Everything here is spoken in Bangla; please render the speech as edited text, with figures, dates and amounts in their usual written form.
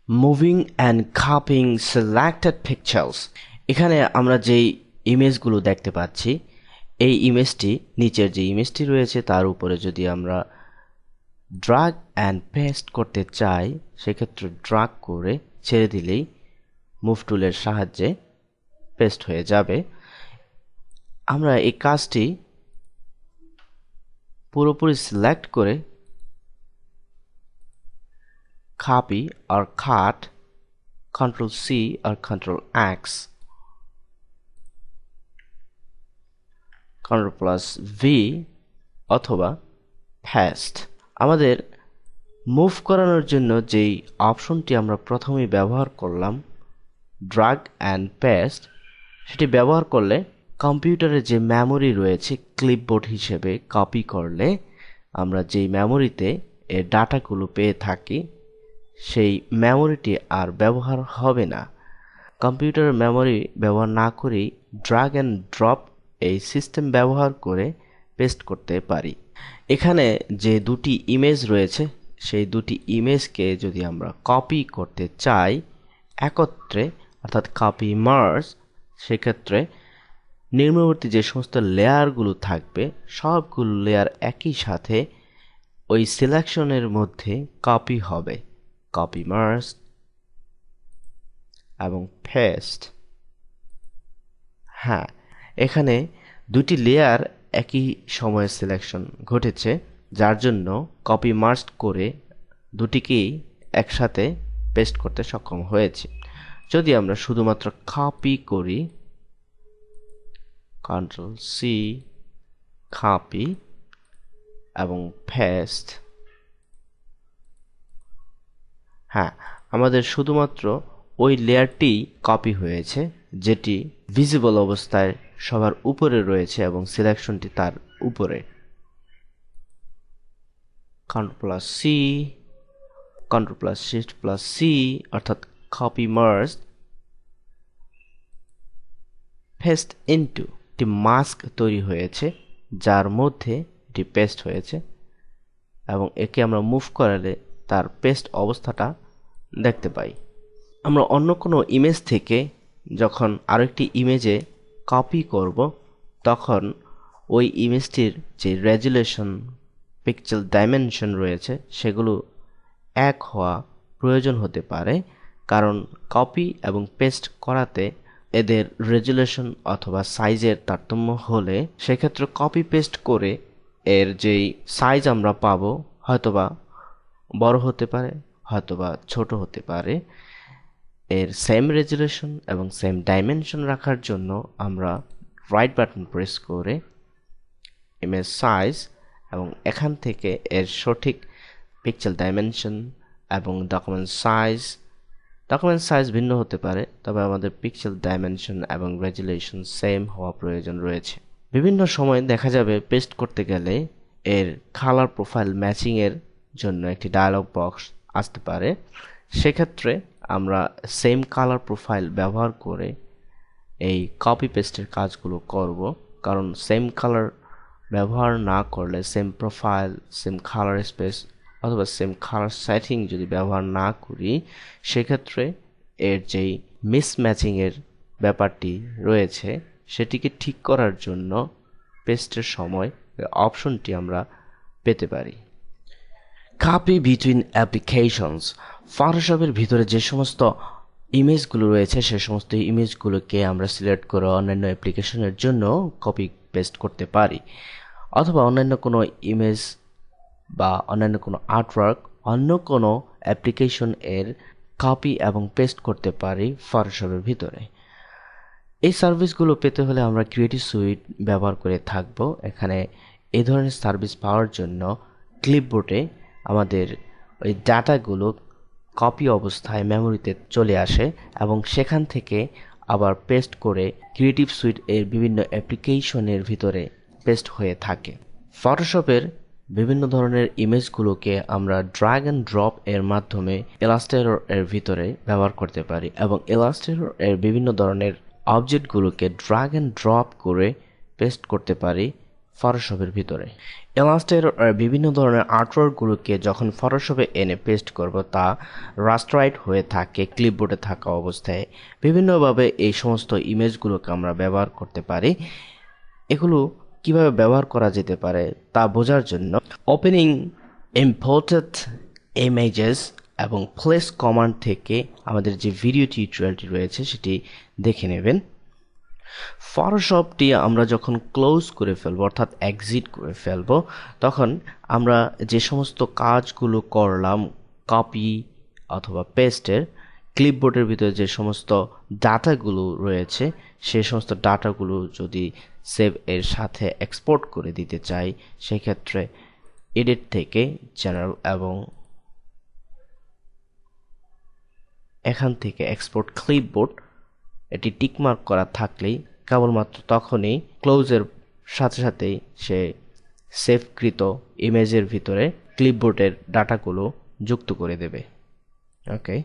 Moving and cupping selected pictures. এখানে আমরা যেই ইমেজগুলো দেখতে পাচ্ছি, এই ইমেজটি নিচের যে ইমেজটি রয়েছে তার উপরে যদি আমরা ড্র্যাগ অ্যান্ড পেস্ট করতে চাই, সেক্ষেত্রে ড্র্যাগ করে ছেড়ে দিলেই মুভ টুলের সাহায্যে পেস্ট হয়ে যাবে। আমরা এই কাজটি পুরোপুরি সিলেক্ট করে copy or cut, Ctrl C or Ctrl X, Ctrl plus V অথবা paste। আমাদের মুভ করানোর জন্য যেই অপশনটি আমরা প্রথমেই ব্যবহার করলাম, ড্র্যাগ অ্যান্ড পেস্ট, সেটি ব্যবহার করলে কম্পিউটারে যে মেমোরি রয়েছে ক্লিপবোর্ড হিসেবে কপি করলে আমরা যেই মেমোরিতে এর ডাটাগুলো পেয়ে থাকি সেই মেমোরিটি আর ব্যবহার হবে না। কম্পিউটারের মেমোরি ব্যবহার না করেই ড্র্যাগ অ্যান্ড ড্রপ এই সিস্টেম ব্যবহার করে পেস্ট করতে পারি। এখানে যে দুটি ইমেজ রয়েছে সেই দুটি ইমেজকে যদি আমরা কপি করতে চাই একত্রে, অর্থাৎ কপি মার্জ, সেক্ষেত্রে নিম্নবর্তী যে সমস্ত লেয়ারগুলো থাকবে সবগুলো লেয়ার একই সাথে ওই সিলেকশনের মধ্যে কপি হবে। কপি মার্জ এবং পেস্ট। হ্যাঁ, এখানে দুটি লেয়ার একই সময়ে সিলেকশন ঘটেছে, যার জন্য কপি মার্জ করে দুটিকেই একসাথে পেস্ট করতে সক্ষম হয়েছে। যদি আমরা শুধুমাত্র কপি করি, Ctrl C, কপি এবং পেস্ট, হ্যাঁ, আমাদের শুধুমাত্র ওই লেয়ারটি কপি হয়েছে যেটি ভিজিবল অবস্থায় সবার উপরে রয়েছে এবং সিলেকশনটি তার উপরে। Ctrl plus C, Ctrl plus Shift plus C অর্থাৎ কপি মার্জ, পেস্ট ইনটু, একটি মাস্ক তৈরি হয়েছে যার মধ্যে এটি পেস্ট হয়েছে এবং একে আমরা মুভ করালে তার পেস্ট অবস্থাটা দেখতে পাই। আমরা অন্য কোনো ইমেজ থেকে যখন আরেকটি ইমেজে কপি করব তখন ওই ইমেজটির যে রেজুলেশন, পিক্সেল ডাইমেনশন রয়েছে সেগুলো এক হওয়া প্রয়োজন হতে পারে, কারণ কপি এবং পেস্ট করাতে এদের রেজুলেশন অথবা সাইজের তারতম্য হলে সেক্ষেত্রে কপি পেস্ট করে এর যেই সাইজ আমরা পাবো হয়তোবা বড় হতে পারে, হয়তোবা ছোট হতে পারে। এর সেম রেজুলেশন এবং সেম ডাইমেনশন রাখার জন্য আমরা রাইট বাটন প্রেস করে ইমেজ সাইজ এবং এখান থেকে এর সঠিক পিক্সেল ডাইমেনশন এবং ডকুমেন্ট সাইজ ভিন্ন হতে পারে, তবে আমাদের পিক্সেল ডাইমেনশন এবং রেজুলেশন সেম হওয়া প্রয়োজন রয়েছে। বিভিন্ন সময় দেখা যাবে পেস্ট করতে গেলে এর কালার প্রোফাইল ম্যাচিং এর জন্য একটি ডায়লগ বক্স আসতে পারে। সেক্ষেত্রে আমরা সেম কালার প্রোফাইল ব্যবহার করে এই কপি পেস্টের কাজগুলো করব, কারণ সেম কালার ব্যবহার না করলে same profile, same colour space অথবা সেম কালার সেটিং যদি ব্যবহার না করি সেক্ষেত্রে এর যেই মিসম্যাচিংয়ের ব্যাপারটি রয়েছে সেটিকে ঠিক করার জন্য পেস্টের সময় অপশনটি আমরা পেতে পারি। Copy between applications. ফটোশপের ভিতরে যে সমস্ত ইমেজগুলো রয়েছে সে সমস্ত ইমেজগুলোকে আমরা সিলেক্ট করে অন্যান্য অ্যাপ্লিকেশনের জন্য কপি পেস্ট করতে পারি, অথবা অন্যান্য কোনো ইমেজ বা অন্যান্য কোনো আর্টওয়ার্ক অন্য কোনো অ্যাপ্লিকেশন এর কপি এবং পেস্ট করতে পারি ফটোশপের ভিতরে। এই সার্ভিসগুলো পেতে হলে আমরা ক্রিয়েটিভ সুইট ব্যবহার করে থাকব। এখানে এই ধরনের সার্ভিস পাওয়ার জন্য ক্লিপবোর্ডে আমাদের ওই ডাটাগুলো কপি অবস্থায় মেমোরিতে চলে আসে এবং সেখান থেকে আবার পেস্ট করে ক্রিয়েটিভ সুইট এর বিভিন্ন অ্যাপ্লিকেশনের ভিতরে পেস্ট হয়ে থাকে। ফটোশপের বিভিন্ন ধরনের ইমেজগুলোকে আমরা ড্র্যাগ অ্যান্ড ড্রপ এর মাধ্যমে ইলাস্ট্রেটর এর ভিতরে ব্যবহার করতে পারি এবং ইলাস্ট্রেটর এর বিভিন্ন ধরনের অবজেক্টগুলোকে ড্র্যাগ অ্যান্ড ড্রপ করে পেস্ট করতে পারি ফটোশপের ভিতরে। ইলাস্ট্রেটর বিভিন্ন ধরনের আর্টওয়ার্কগুলোকে যখন ফটোশপে এনে পেস্ট করব তা রাস্ট্রাইট হয়ে থাকে ক্লিপবোর্ডে থাকা অবস্থায়। বিভিন্নভাবে এই সমস্ত ইমেজগুলোকে আমরা ব্যবহার করতে পারি। এগুলো কিভাবে ব্যবহার করা যেতে পারে তা বোঝার জন্য ওপেনিং ইম্পোর্টেড ইমেজেস এবং প্লেস কমান্ড থেকে আমাদের যে ভিডিও টিউটোরিয়ালটি রয়েছে সেটি দেখে নেবেন। ফটোশপটি আমরা যখন ক্লোজ করে ফেলব অর্থাৎ এক্সিট করে ফেলব তখন আমরা যে সমস্ত কাজগুলো করলাম কপি অথবা পেস্টের, ক্লিপবোর্ডের ভিতরে যে সমস্ত ডাটাগুলো রয়েছে সেই সমস্ত ডাটাগুলো যদি সেভ এর সাথে এক্সপোর্ট করে দিতে চাই সেক্ষেত্রে এডিট থেকে জেনারেল এবং এখান থেকে এক্সপোর্ট ক্লিপবোর্ড এটি টিকমার্ক করা থাকলেই কেবলমাত্র তখনই ক্লোজের সাথে সাথেই সে সেভকৃত ইমেজের ভিতরে ক্লিপবোর্ডের ডাটাগুলো যুক্ত করে দেবে। ওকে।